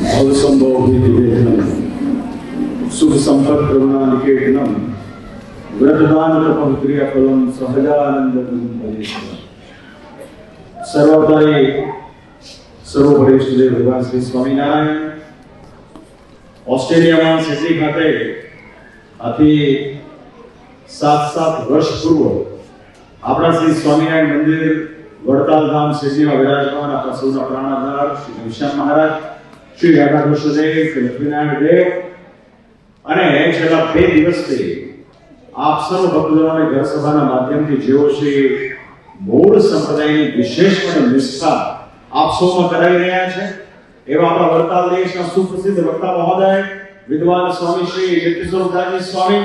भवसंभोगिवेदनम सुख संपत् करुणा निकेतनम व्रतदान तपः क्रियाफलम सहजानंदम भजेश्वरम। सर्वदायी सर्वोपरिष्ठ देव भगवान श्री स्वामीनारायण ઓસ્ટ્રેલિયામાં સિડની ખાતે આથી 7 વર્ષ પૂર્વ આપણા શ્રી સ્વામિનારાયણ મંદિર વડતાલ ધામ સિડનીમાં વિરાજમાન આપણા સૌના પ્રાણાધાર શ્રી ઘનશ્યામ મહારાજ, શ્રી રાધાકૃષ્ણદેવ, શ્રી લક્ષ્મીનારાયણ દેવ અને છેલ્લા 2 દિવસથી આપ સર્વ ભક્તજનોને ઘર સભાના માધ્યમથી જેઓ શ્રી મૂળ સંપ્રદાયની વિશેષપણે નિષ્ઠા આપ સૌમાં કરાવી રહ્યા છે એવા આપણા વડતાલ દેશના સુપ્રસિદ્ધ વક્તા મહોદય વિદ્વાન સ્વામી શ્રી નિત્યસ્વરૂપદાસજી સ્વામી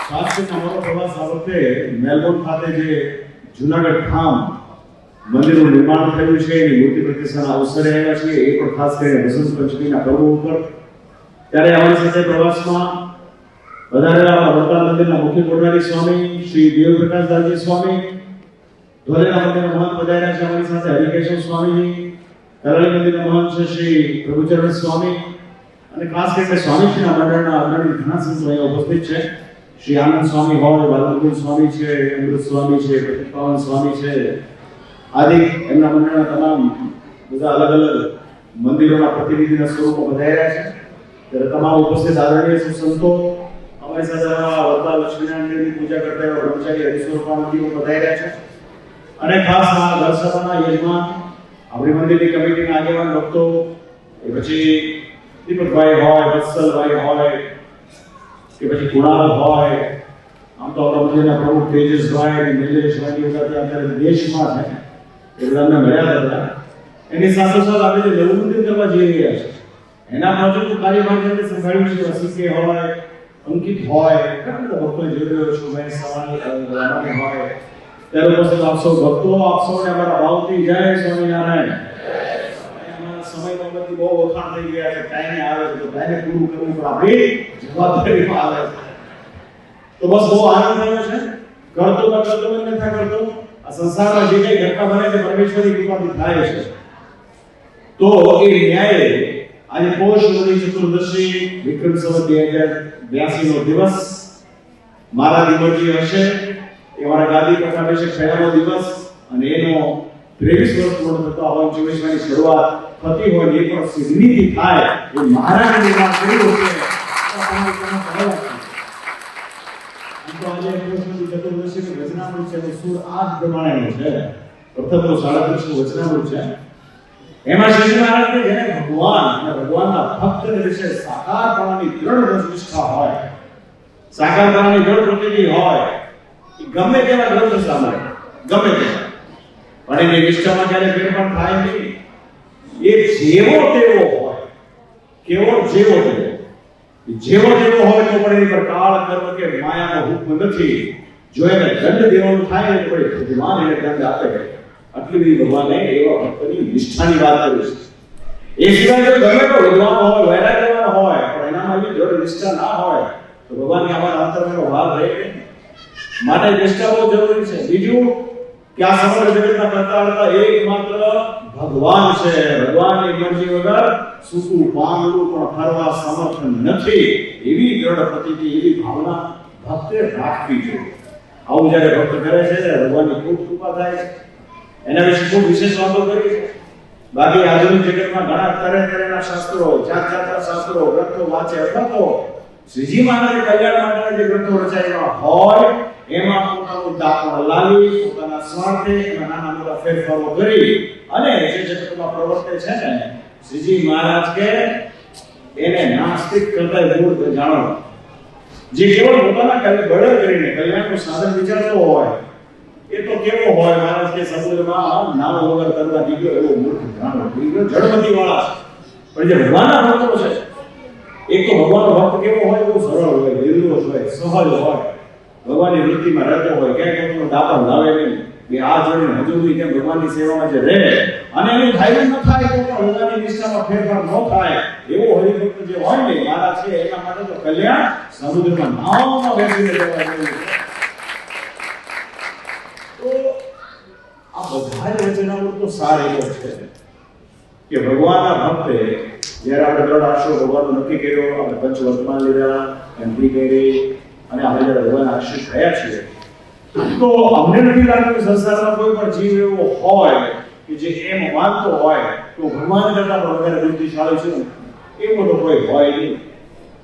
ખાસ કરીને અમારો પ્રવાસ આ વખતે મેલબોર્ન ખાતે જે જૂનાગઢ ધામ મંદિરનું નિર્માણ થયું છે એની મૂર્તિ પ્રતિષ્ઠાના અવસરે આવ્યા છીએ, એ પણ ખાસ કરીને વસંત પંચમીના પર્વ ઉપર. ત્યારે અમારી સાથે પ્રવાસમાં વધારેલા વડતાલ મંદિરના મુખ્ય કોઠારી સ્વામી શ્રી દેવપ્રકાશદાસજી સ્વામી, ધોલેરા મંદિરના મહંત પધાર્યા છે અમારી સાથે હરિકેશવ સ્વામીજી, કરાળી મંદિરના મહંત છે શ્રી પ્રભુચરણ સ્વામી અને ખાસ કરીને સ્વામીજીના મંડળના અગ્રણી ઘણા સંતો અહીંયા ઉપસ્થિત છે. શ્રી આનંદ સ્વામી હોય, બાલમુકુંદ સ્વામી છે, અમૃત સ્વામી છે, પ્રતિપાવન સ્વામી છે, આદિ એમના મંડળના તમામ બધા અલગ અલગ મંદિરોના પ્રતિનિધિના સ્વરૂપમાં પધાર્યા છે. ત્યારે તમામ ઉપસ્થિત આદરણીય સંતો અમારી સાથે વડતાલ લક્ષ્મીનારાયણની પૂજા કરતા એવા બ્રહ્મચારી હરિસ્વરૂપાનંદજીઓ પધાર્યા છે અને ખાસ આ ઘર સભાના યજમાન આપણી મંદિરની કમિટીના આગેવાન ભક્તો, એ પછી દીપકભાઈ હોય, વત્સલભાઈ હોય કે પછી કુણાલ હોય, આમ તો આપણા મંદિરના પ્રમુખ તેજસભાઈ અને નિલેશભાઈ બધા અત્યારે દેશમાં છે એ બધાને મળ્યા હતા. એની સાથોસાથ આપણે જે નવું મંદિર કરવા જઈ રહ્યા છે એના પ્રોજેક્ટનું કાર્યભાર જેને સંભાળ્યું છે અસીકે હોય, અંકિત હોય, ઘણા બધા ભક્તોએ જોઈ રહ્યો છું, ભાઈ સવાણી રામાણી હોય. ત્યારે ઉપસ્થિત આપ સૌ ભક્તો, આપ સૌને અમારા ભાવથી જય સ્વામિનારાયણ. સમય બાબતથી બહુ વખાણ થઈ ગયા છે, ટાઈમે આવે છે તો ટાઈમે પૂરું કરવું પણ આપણી જવાબદારીમાં આવે છે. તો બસ બહુ આનંદ થયો છે. કરતો નથી કરતો આ સંસારમાં જે કંઈ ઘટના બને છે પરમેશ્વરની કૃપાથી થાય છે. તો એ ન્યાય આજે પોષ વદી ચતુર્દશી વિક્રમ સંવત 2082 નો દિવસ મારા દીવજી હશે એ મારા ગાદી પટ્ટાભિષેક થયાનો દિવસ અને એનો 23 વર્ષ પૂર્ણ થતા હોય 24 ની શરૂઆત થતી હોય એ પણ સિદ્ધિથી થાય એ મહારાજ નિર્માણ કર્યું છે. તો આજે પોષની ચતુર્દશીની વચનામૃત છે, સુર આ જ પ્રમાણેનો છે. પ્રથમ તો 37 વચનામૃત છે. એમાં શ્રી મહારાજને જેને ભગવાન અને ભગવાનના ભક્તને વિશે સાકારપણાની દ્રઢ નિષ્ઠા હોય, સાકારપણાની દ્રઢ પ્રતિતિ હોય, ગમે તેવા ગ્રંથ સાંભળે, ગમે તેવા, પણ એની નિષ્ઠામાં ક્યારે ફેરફાર થાય નહીં. એ જેવો તેવો હોય, કેવો જેવો તેવો, જેવો તેવો હોય તો પણ એની પર કાળ કર્મ કે માયાનો હુકમ નથી. જો એને દંડ દેવાનું થાય તો પડે ભગવાન એને દંડ આપે. આટલી બધી ભગવાને એવા ભક્તની નિષ્ઠાની વાત કરી છે. એ સિવાય જો ગમે તો વિદ્વાન હોય, વૈરાગ્યવાન હોય, પણ એનામાં એવી દ્રઢ નિષ્ઠા ના હોય તો ભગવાનની અમારા અંતરનો ભાવ રહે નહીં. માટે નિષ્ઠા બહુ જરૂરી છે. બીજું કે આ સમગ્ર જગતના કરતા હતા એકમાત્ર ભગવાન છે. ભગવાનની મરજી વગર સૂકું પાંદડું પણ ફરવા સમર્થ નથી. એવી દ્રઢ પ્રતિતિ, એવી ભાવના ભક્તે રાખવી જોઈએ. આવું જ્યારે ભક્ત કરે છે ત્યારે ભગવાનની ખૂબ કૃપા થાય છે. એના વિશે ખૂબ વિશેષ વાતો કરી છે. બાકી આધુનિક જગતમાં ઘણા તરહના શાસ્ત્રો, જાતના શાસ્ત્રો, ગ્રંથો વાંચે અથવા તો શ્રીજી મહારાજે કલ્યાણ માટેના જે ગ્રંથો રચાયેલા હોય એમાં પોતાનું દાપણ લાવી, પોતાના સ્વાર્થે એમાં નાના મોટા ફેરફારો કરી અને જે જગતમાં પ્રવર્તે છે ને શ્રીજી મહારાજ કે એને નાસ્તિક કરતા મૂળ જાણો. જે કેવળ પોતાના બળ કરીને કલ્યાણનું સાધન વિચારતો હોય એ તો કેવો હોય, મહારાજ કે સમુદ્રમાં નાવ વગર તરવા નીકળ્યો એવો મૂર્ખ જાણો. જળમતી વાળા પણ જે ભગવાનના ભક્તો છે, એક તો ભગવાનનો ભક્ત કેવો હોય, બહુ સરળ હોય, નિર્દોષ હોય, સહજ હોય, ભગવાનની વૃત્તિમાં રહેતો હોય, ક્યાંય કોઈનું દાપણ લાવે નહીં. બે આ જોડીને હજુરી કેમ ભગવાનની સેવામાં જે રહે અને એનું ધાર્યું ન થાય તો પણ ભગવાનની નિષ્ઠામાં ફેરફાર ન થાય એવો હરિભક્ત જે હોય ને મહારાજ છે એના માટે તો કલ્યાણ સમુદ્રમાં નાવમાં બેસીને જવા જેવું છે. તો આ બધા વચનામૃત તો સાર એવો છે કે ભગવાનના ભક્તે જ્યારે આપણે ત્રણ આશ્રય ભગવાનનો નક્કી કર્યો, આપણે પંચ વર્તમાન લીધા, એમપી કરી અને આપણે જ્યારે ભગવાન આશ્રિત થયા છીએ, તો અમને નથી લાગતું કે સંસારમાં કોઈ પણ જીવ એવો હોય કે જે એમ માનતો હોય તો ભગવાન કરતા પણ વધારે બુદ્ધિશાળી છે, એવો તો કોઈ હોય નહીં.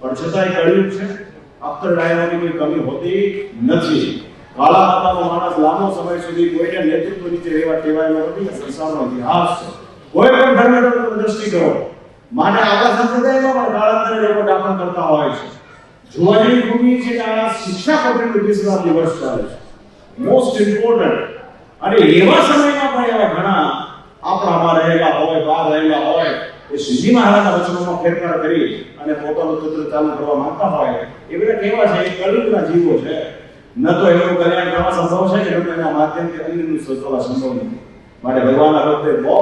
પણ છતાંય કળિયુગ છે, અફતર ડાયરાની કોઈ કમી હોતી નથી. કાળા માતાનો માણસ લાંબો સમય સુધી કોઈને નેતૃત્વ નીચે રહેવા ટેવાયેલો નથી. સંસારનો ઇતિહાસ છે. કોઈ પણ ધર્મ દ્રષ્ટિ કરો, માટે આપણા સંપ્રદાયમાં પણ કાળાંતરે લોકો દાખલ કરતા હોય છે. જોવા જેવી ભૂમિ છે કે આ શિક્ષા પટેલનું 20 દિવસ ચાલે છે, મોસ્ટ ઇમ્પોર્ટન્ટ. અને એવા સમયમાં પણ એવા ઘણા આપણામાં રહેલા હોય, બહાર રહેલા હોય, એ શ્રીજી મહારાજના વચનોમાં ફેરફાર કરી અને પોતાનું તંત્ર ચાલુ કરવા માંગતા હોય, એ બધા કેવા છે? એ કળિયુગના જીવો છે. ન તો એનું કલ્યાણ કરવા સંભવ છે કે ન તો એના માધ્યમથી અન્યનું સર્જવા સંભવ નથી. માટે ભગવાનના ભક્તે બહુ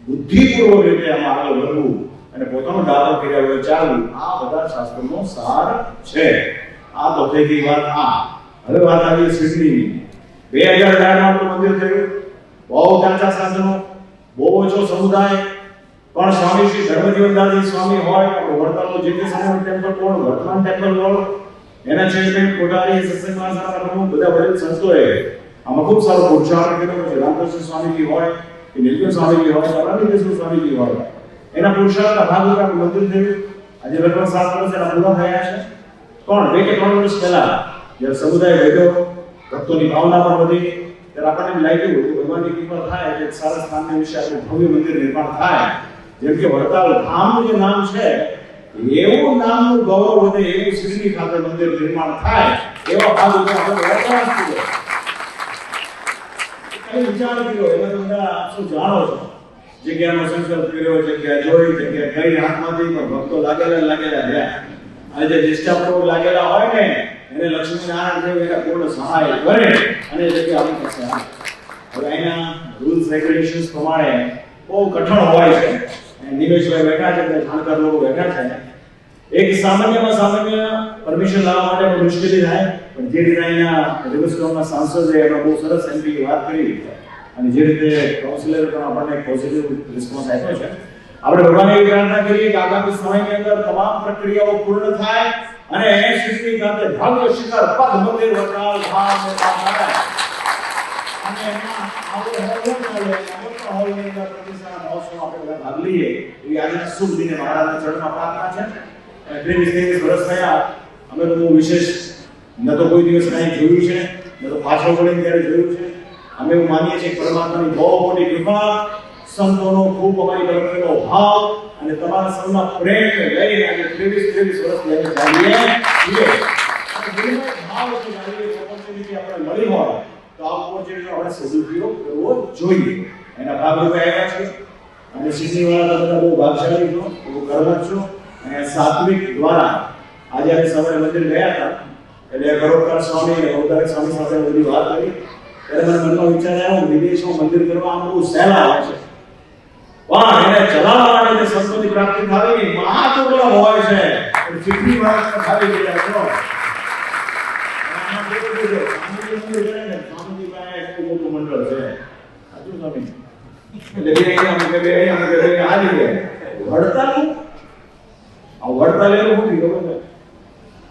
બુદ્ધિપૂર્વક રીતે આમાં આગળ વધવું અને પોતાનું દાખલ કર્યા વગર ચાલવું, આ બધા શાસ્ત્રનો સાર છે. આ તો થઈ ગઈ વાત. હવે વાત આવી સિડનીની. 2018માં આપણું મંદિર થયું, બહુ ઊંચા સાધનો, બહુ ઓછો સમુદાય. પણ સ્વામી શ્રી ધર્મજીવનદાસજી સ્વામી હોય, આપણો વડતાલનો જે તે સમયનો ટેમ્પલ બોર્ડ, વર્તમાન ટેમ્પલ બોર્ડ, એના ચેરમેન કોઠારી, સત્સંગ પ્રમુખ, બધા વડીલ સંતોએ આમાં ખૂબ સારો પુરુષાર્થ કર્યો છે. રામકૃષ્ણ સ્વામીજી હોય કે નીલકંઠ સ્વામીજી હોય કે અરવિંદેશ્વર સ્વામીજી હોય, એના પુરુષાર્થના ભાગરૂપે આપણું મંદિર થયું. આજે લગભગ 7 વર્ષ એના પૂરા થયા છે. પણ 2 કે 3 વર્ષ પહેલા જ્યારે સમુદાય વધ્યો, ભક્તોની ભાવના પણ વધી, ત્યારે આપણને એમ લાગ્યું કે ભગવાનની કૃપા થાય એટલે સારા સ્થાનને વિશે આપણું ભવ્ય મંદિર નિર્માણ થાય. જેમ કે વડતાલ ધામનું જે નામ છે, એવું નામનું ગૌરવ વધે, એવું સિડની ખાતે મંદિર નિર્માણ થાય, એવા ભાગરૂપે આપણે વડતાલ છીએ. વિચાર કર્યો, એમાં તો બધા શું જાણો છો, જગ્યાનો સંકલ્પ કર્યો, જગ્યા જોઈ, જગ્યા કઈ હાથમાંથી, પણ ભક્તો લાગેલા રહ્યા. અને જે નિષ્ઠાપૂર્વક લાગેલા હોય ને, એને લક્ષ્મીનારાયણ દેવ એના પૂર્ણ સહાય કરે અને જગ્યા આપણી પાસે આવે. હવે અહીંના રૂલ્સ રેગ્યુલેશન્સ પ્રમાણે બહુ કઠણ હોય છે. નિમેશભાઈ બેઠા છે, જાણકાર લોકો બેઠા છે. એક સામાન્ય પરમિશન લાવવા માટે પણ મુશ્કેલી થાય, પણ જે રીતે અહીંના રિવર્સના સાંસદે એમાં બહુ સરસ એમપી વાત કરી અને જે રીતે કાઉન્સિલર પણ આપણને પોઝિટિવ રિસ્પોન્સ આપ્યો છે. આપણે ભગવાનને એવી પ્રાર્થના કરીએ કે આગામી સમયની અંદર તમામ પ્રક્રિયાઓ પૂર્ણ થાય અને સૃષ્ટિ ખાતે ભવ્ય શિખર પદ મંદિર વડતાલ ધામ થાય. અને એમાં આપણે હોલની અંદર પ્રતિષ્ઠાના મહોત્સવમાં આપણે બધા ભાગ લઈએ એવી આજના શુભ દિને મહારાજના ચરણમાં પ્રાર્થના છે. 23 વર્ષ થયા, અમે તો બહુ વિશેષ ન તો કોઈ દિવસ કાંઈ જોયું છે, ન તો પાછળ વળીને ત્યારે જોયું છે. અમે એવું માનીએ છીએ કે પરમાત્માની બહુ મોટી કૃપા, સંતોનો ખૂબ અમારી પ્રત્યેનો ભાવ અને તમારા સૌના પ્રેમને લઈને આજે 23 વર્ષથી અમે ચાલીએ છીએ. ભાવ છે ઓપોર્ચ્યુનિટી આપણે મળી હોય તો આ ઓપોર્ચ્યુનિટીનો આપણે સદુપયોગ કરવો જોઈએ. એના ભાગરૂપે આવ્યા છે. અને સિડનીવાળા બધા બહુ ભાગશાળી છો, બહુ ગર્વ છો. અને સાત્વિક દ્વારા આજે અમે સવારે મંદિર ગયા હતા, એટલે ગરોડકર સ્વામી અને અવતારક સ્વામી સાથે બધી વાત કરી, ત્યારે મને મનમાં વિચાર આવ્યો, વિદેશમાં મંદિર કરવા આમ બહુ સહેલા હોય છે, પણ એને ચલાવવા માટે જે સંતોની પ્રાપ્તિ થાય એ મહાદુર્લભ હોય છે. સિડની વાળા ખાલી ગયા છો સ્વામીજી પાસે એક મોટું મંડળ છે. સાચું સ્વામી? એટલે બે હાલી ગયા વડતાલ. આ વડતાલ એવું નથી ખબર છે.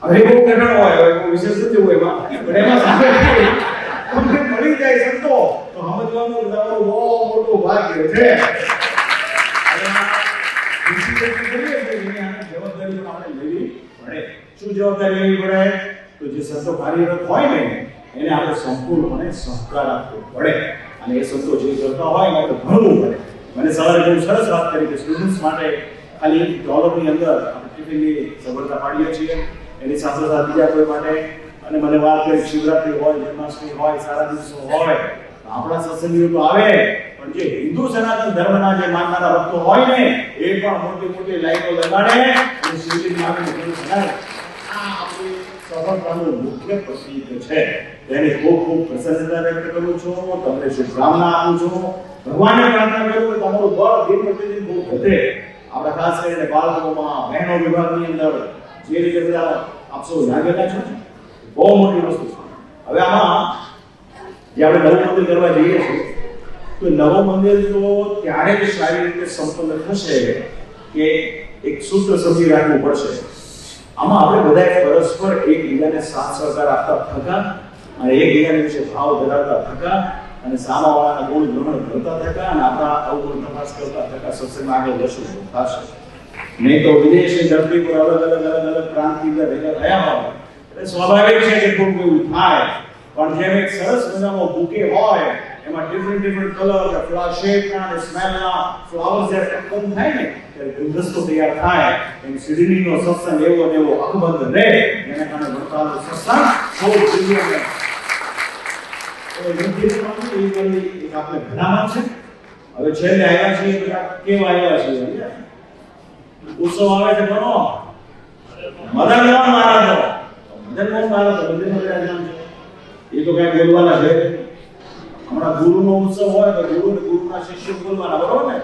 હવે બહુ કઠણ હોય, હવે વિશેષ નથી હોય એમાં, પણ એમાં સામે તમને મળી જાય સંતો તો સમજવાનું તમારું બહુ મોટું ભાગ્ય છે. જવાબદારી આપણે લેવી પડે. શું જવાબદારી લેવી પડે? તો જે સંતો કાર્યરત હોય ને એને આપણે સંપૂર્ણપણે સહકાર આપવો પડે અને એ સંતો જે કરતા હોય એને આપણે ભણવું પડે. મને સવારે બહુ સરસ વાત કરી કે સ્ટુડન્ટ્સ માટે ખાલી ડોલરની અંદર આપણે ટિફિનની સગવડતા પાડીએ છીએ, એની સાથે સાથે બીજા કોઈ માટે. અને મને વાત કરી શિવરાત્રી હોય, જન્માષ્ટમી હોય, સારા દિવસો હોય, આપણા સત્સંગીઓ તો આવે, પણ જે હિન્દુ સનાતન ધર્મના જે માનનારા ભક્તો હોય ને એ પણ મોટી મોટી લાઈનો લગાડે અને શિવજીની આગળ ચડાવે. આ આપણી સફળતાનું મુખ્ય પ્રતીક છે. તેની ખૂબ ખૂબ પ્રસન્નતા વ્યક્ત કરું છું, તમને શુભકામના આપું છું. ભગવાનને પ્રાર્થના કરું કે તમારું બળ દિન પ્રતિદિન બહુ વધે. આપણે ખાસ કરીને બાળકોમાં, બહેનો વિભાગની અંદર જે રીતે બધા આપ સૌ લાગેલા છો, બહુ મોટી વસ્તુ છે. હવે આમાં જે આપણે નવું મંદિર કરવા જઈએ છીએ તો નવું મંદિર તો ત્યારે જ સારી રીતે સંપન્ન થશે કે એક સૂત્ર સમજી રાખવું પડશે. આમાં આપણે બધાએ પરસ્પર એકબીજાને સાથ સહકાર આપતા થકા અને એકબીજાને વિશે ભાવ ધરાવતા થકા અને સામાવાળાના ગુણ ગ્રહણ કરતા થકા અને આપણા અવગુણ તપાસ કરતા થકા સત્સંગમાં આગળ વધશું થશે. નહીં તો વિદેશની ધરતી પર અલગ ક્રાંતિ ભેગા થયા હોય એટલે સ્વાભાવિક છે કે થોડું એવું થાય. પણ જેમ એક સરસ મજાનો બુકે હોય એમાં ડિફરન્ટ કલર અને ફ્લાવર શેપના અને સ્મેલના ફ્લાવર્સ જ્યારે ઉત્પન્ન થાય ને ત્યારે ગુલદસ્તો તૈયાર થાય. એમ સિડનીનો સત્સંગ એવો અને એવો અકબંધ રહે એને કારણે વડતાલનો સત્સંગ બહુ દિવ્ય છે. એક આપણે ભલામણ છે. હવે છેલ્લે આવ્યા છીએ બધા કેવા આવ્યા છીએ ઉત્સવ આવે છે બનો મદન મોહન મહારાજ મંદિરનો વિરાજમાન છે. એ તો કઈ બોલવાના છે. હમણાં ગુરુનો ઉત્સવ હોય તો ગુરુ અને ગુરુના શિષ્ય બોલવાના, બરોબર ને?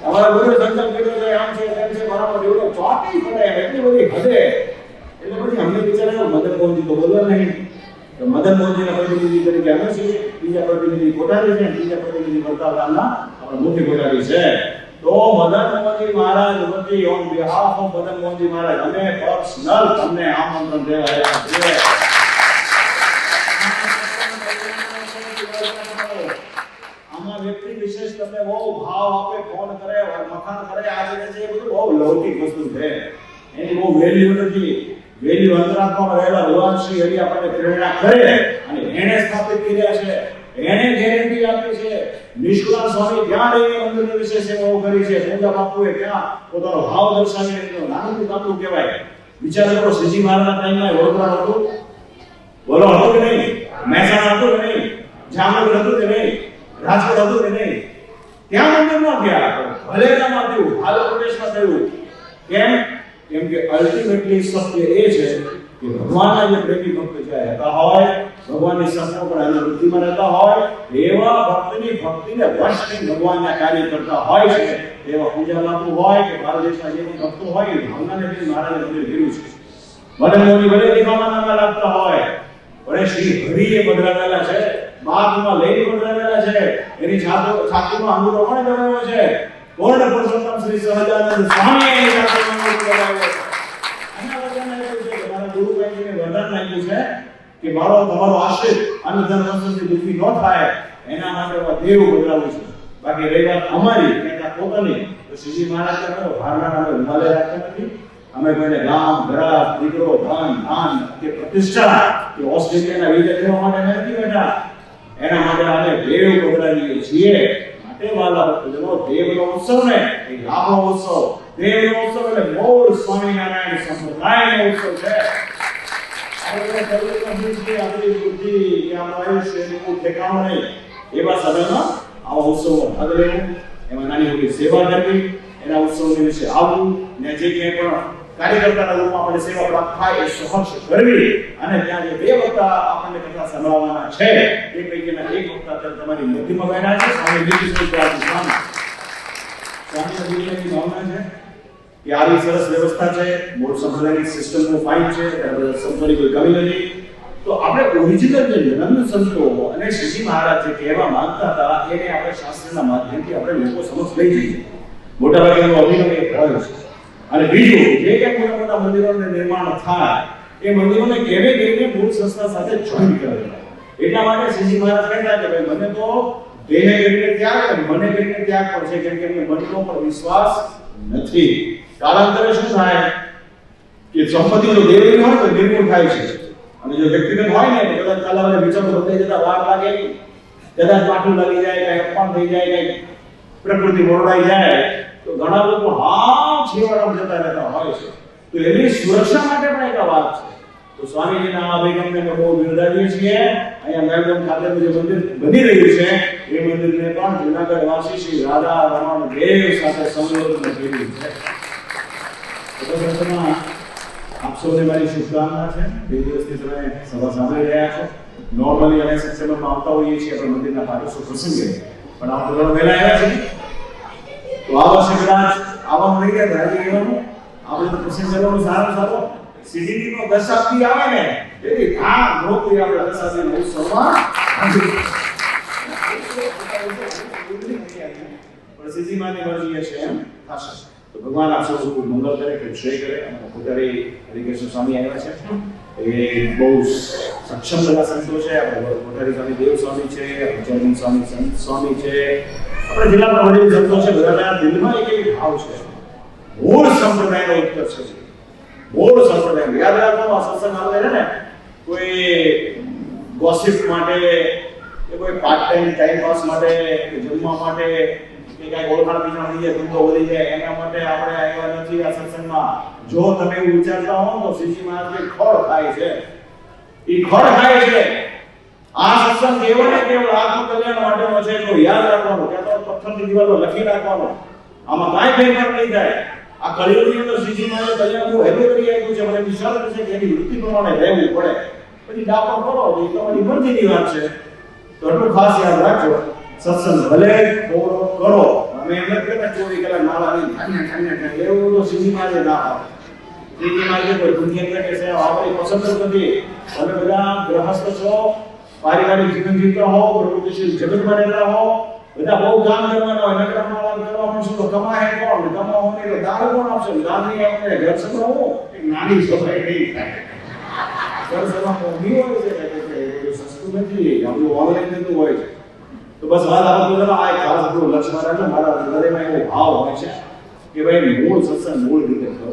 અમારા ગુરુ સંકલ્પ કર્યો છે આમ છે તેમ છે બરાબર એવડો ચોટી પડે એટલી બધી હદે એટલે પછી અમને વિચાર્યો મદન મોહનજી તો બોલવા નહીં તો મદન મોહનજીના પ્રતિનિધિ તરીકે અમે છીએ. બીજા પ્રતિનિધિ કોઠારી છે, બીજા પ્રતિનિધિ વડતાલ ગામના આપણા મુખ્ય કોઠારી છે. તો મદન મોહનજી મહારાજ વતી on behalf of Madan Mohanji Maharaj અમે પર્સનલ તમને આમંત્રણ દેવા આવ્યા છીએ. આમાં વ્યક્તિ વિશેષ તમને બહુ ભાવ આપે, ફોન કરે, મખાન કરે, આજે છે એ બધું બહુ લૌકિક વસ્તુ છે. એની બહુ વેલ્યુ નથી. વેલ્યુ અંતરાત્મામાં રહેલા ભગવાન શ્રી હરિ આપણને પ્રેરણા કરે અને એને સ્થાપિત કર્યા છે. એને ગેરંટી આપી છે. નિષ્કુળાન સ્વામી ત્યાં રહીને મંદિરની વિશે સેવાઓ કરી છે. પૂજા બાપુએ ત્યાં પોતાનો ભાવ દર્શાવીને નાનું કાપલું કહેવાય. વિચાર કરો, શ્રીજી મહારાજના ટાઈમમાં વડોદરા હતું, બોલો હતું કે નહીં? મહેસાણા હતું કે નહીં? જામનગર હતું કે નહીં? રાજકોટ હતું કે નહીં? ત્યાં મંદિર ન થયા. ભલેરામાં થયું, હાલ પ્રદેશમાં થયું. કેમ? કેમ કે અલ્ટિમેટલી સત્ય એ છે કે ભગવાનના જે પ્રેમી ભક્ત જે રહેતા હોય, ભગવાનની સંપૂર્ણ અનુભૂતિમાં રહેતા હોય, એવા ભક્તની ભક્તિને વશ થઈ ભગવાનના કાર્ય કરતા હોય છે. એવા પૂજા બાપુ હોય કે ભારત દેશના જે ભક્તો હોય ભાવનાને બી મહારાજે મંદિર કર્યું છે. મદન મોહનજી ભલે દેખામાં નાના લાગતા હોય પણ શ્રી હરિએ બદલાવેલા છે. બાદમાં લઈને બદલાવેલા છે. એની છાતીમાં અંગૂઠો કોણે દબાવ્યો છે? પૂર્ણ પુરુષોત્તમ શ્રી સહજાનંદ સ્વામીએ એની છાતીમાં અંગૂઠો દબાવ્યો છે. આના વચન એવું છે કે મારા ગુરુભાઈને વરદાન આપ્યું છે કે મારો તમારો આશ્રિત અન્ન ધન વસ્તુથી દુઃખી ન થાય એના માટે હું દેવ બદલાવું છું. બાકી રહી વાત અમારી કે પોતાની તો શ્રીજી મહારાજ કહો ભારના નામે ઉભાલે રાખતા નથી. અમે કોઈને ગામ, ઘર, દીકરો, ધન, દાન કે પ્રતિષ્ઠા કે ઓસ્ટ્રેલિયાના વિજય લેવા માટે નથી બેઠા. એના માટે અમે દેવ બદલાવીએ છીએ. માટે વાલા ભક્તજનો, દેવનો ઉત્સવ ને એ આપણો ઉત્સવ. દેવનો ઉત્સવ એટલે મૂળ સ્વામિનારાયણ સંપ્રદાયનો ઉત્સવ છે. આપણે આપણી બુદ્ધિ કે આપણું આયુષ્ય એનું ઠેકાણું નહીં. એવા સમયમાં આવા ઉત્સવો ભાગ લેવો, એમાં નાની મોટી સેવા કરવી, એના ઉત્સવની વિશે આવવું ને જે ક્યાંય પણ કાર્યકર્તાના રૂપમાં આપણે સેવા પ્રાપ્ત થાય એ સહર્ષ કરવી. અને ત્યાં જે બે વક્તા આપણને કથા સંભળાવવાના છે એ પૈકીના એક વક્તા તમારી મધ્યમાં બેઠા છે. સ્વામી વિવેકાનંદ સ્વામીની ભાવના છે કે આવી સરસ વ્યવસ્થા છે, મૂળ સંપ્રદાયની સિસ્ટમનો ફાઇન છે, સંતોની કોઈ કમી નથી. તો આપણે ઓરિજિનલ જે નંદ સંતો અને શ્રીજી મહારાજ જે કહેવા માંગતા હતા એને આપણે શાસ્ત્રના માધ્યમથી આપણે લોકો સમક્ષ લઈ જઈએ. મોટાભાગેનો અભિનવ એ થયો છે. અને બીજું જે કે મોટા મંદિરોનું નિર્માણ થાય એ મંદિરોને કેવી રીતે મૂળ સંસ્થા સાથે જોઈન કરેલા. એટલા માટે શ્રીજી મહારાજ કહેતા કે ભાઈ મને તો દેહને કરીને ત્યાગ અને મને કરીને ત્યાગ પડશે કેમ કે એમને મનનો પર વિશ્વાસ નથી. કાલાંતરે શું થાય કે સંપત્તિ જો દેવની હોય તો નિર્મૂળ થાય છે અને જો વ્યક્તિગત હોય ને તો કદાચ કાલાવલે વિચારો બદલાઈ જતા વાર લાગે, કદાચ પાટું લાગી જાય, કઈ અપમાન થઈ જાય, કઈ પ્રકૃતિ મોરડાઈ જાય તો ઘણા લોકો હા છેવાડામાં જતા રહેતા હોય છે. તો એની સુરક્ષા માટે પણ એક વાત છે. તો સ્વામીજીના આ અભિગમને બહુ બિરદાવીએ છીએ. અહીંયા મેલબોર્ન ખાતેનું જે મંદિર બની રહ્યું છે એ મંદિરને પણ જૂનાગઢ વાસી શ્રી રાધા રમણ દેવ સાથે સંલગ્ન કર્યું છે. આપ સૌને મારી શુભકામના છે. બે દિવસથી તમે સભા સાંભળી રહ્યા છો. નોર્મલી અમે સત્સંગમાં આવતા હોઈએ છીએ આપણા મંદિરના પાડોશો પ્રસંગે, પણ આપણે થોડા વહેલા આવ્યા છીએ તો આ વર્ષે કદાચ આવવાનું નહીં ગયા રાજી રહેવાનું. આપણે તો પ્રસંગ કરવાનું સારું સારું સીડીનો દશાબ્દી આવે ને તેથી આ નોકરી આપણે દશાબ્દીના ઉત્સવમાં પણ સીધીમાંની મરજી હશે એમ થશે. તો ભગવાન આપ સૌ ખૂબ મંગળ કરે, ખૂબ શ્રેય કરે. અને પૂજારી હરિકૃષ્ણ સ્વામી આવ્યા છે, એ બહુ સક્ષમ બધા સંતો છે. આપણે કોઠારી સ્વામી દેવ સ્વામી છે, ચરમન સ્વામી સંત સ્વામી છે, આપણે જિલ્લા વડીલ સંતો છે. બધાના દિલમાં એક ભાવ છે, મૂળ સંપ્રદાયનો ઉત્કર્ષ છે. મૂળ સંપ્રદાય યાદ રાખવાનું. આ સત્સંગ આવે ને કોઈ ગોસિપ માટે કે કોઈ પાર્ટ ટાઈમ ટાઈમ પાસ માટે કે જમવા માટે કે કાંઈ ઓળખાણ પીછાણ થઈ જાય, ધંધો વધી જાય, એના માટે આપણે આવ્યા નથી આ સત્સંગમાં. જો તમે એવું વિચારતા હો તો શ્રીજી મહારાજ ખોળ ખાય છે, એ ખોળ ખાય છે. આ સત્સંગ કેવળ ને કેવળ આત્મકલ્યાણ માટેનો છે. તો યાદ રાખવાનું, કે તો પથ્થરની દિવાલો લખી રાખવાનો. આમાં કાંઈ ફેરફાર નહીં થાય. આ કલિયુગની અંદર શ્રીજી મહારાજ કલ્યાણ બહુ હેલું કરી આપ્યું છે. મને વિશ્વાસ છે કે એની વૃત્તિ પ્રમાણે રહેવું પડે. પછી ડાપણ કરો તો એ તમારી મરજીની વાત છે. તો એટલું ખાસ યાદ રાખજો, સત્સંગ ભલે થોડો કરો. અમે એમ નથી કહેતા 24 કલાક માળાની ઠાન્યા એવું તો શ્રીજી મહારાજે ના આવે. શ્રીજી મહારાજે કોઈ દુનિયા કે છે આપણી પસંદ જ નથી. તમે બધા ગ્રહસ્થ છો, પારિવારિક જીવન જીવતા હો, પ્રવૃત્તિશીલ જગતમાં રહેતા હો, બધા બહુ કામ કરવાના હોય. નકરા માળા કરવા માંડશો તો કમાય કોણ? કમાવો નહીં તો દાન કોણ આપશે? દાન નહીં આપે ઘર સંભાળવું એક નાની સોસાયટી થાય. ઘર સંભાળવું નહીં હોય છે કે સસ્તું નથી, આપણું ઓનલાઈન થતું હોય છે. તો બસ વાત આપણે બધા આ ખાસ આપણું લક્ષ્ય રાખજો. મારા હૃદયમાં એવો ભાવ હોય છે કે ભાઈ મૂળ સત્સંગ મૂળ રીતે કરો.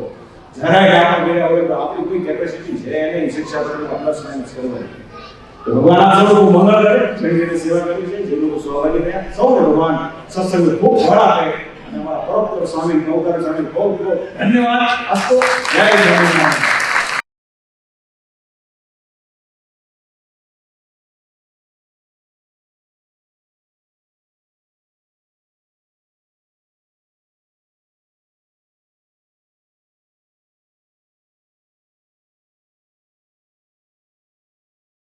જરાય આપણે ગયા હોય તો આપણી કોઈ કેપેસિટી છે નહીં શિક્ષા કરવાની, પ્લસ માઇનસ કરવાની. તો ભગવાન આપ સૌનું મંગળ કરે. જેની સેવા કરી છે, જે લોકો સહભાગી થયા, સૌને ભગવાન સત્સંગ ખૂબ ફળ આપે. અને અમારા પરોપકાર સ્વામી નવકાર સ્વામી ખૂબ ખૂબ ધન્યવાદ. અસ્તુ. જય જગન્નાથ.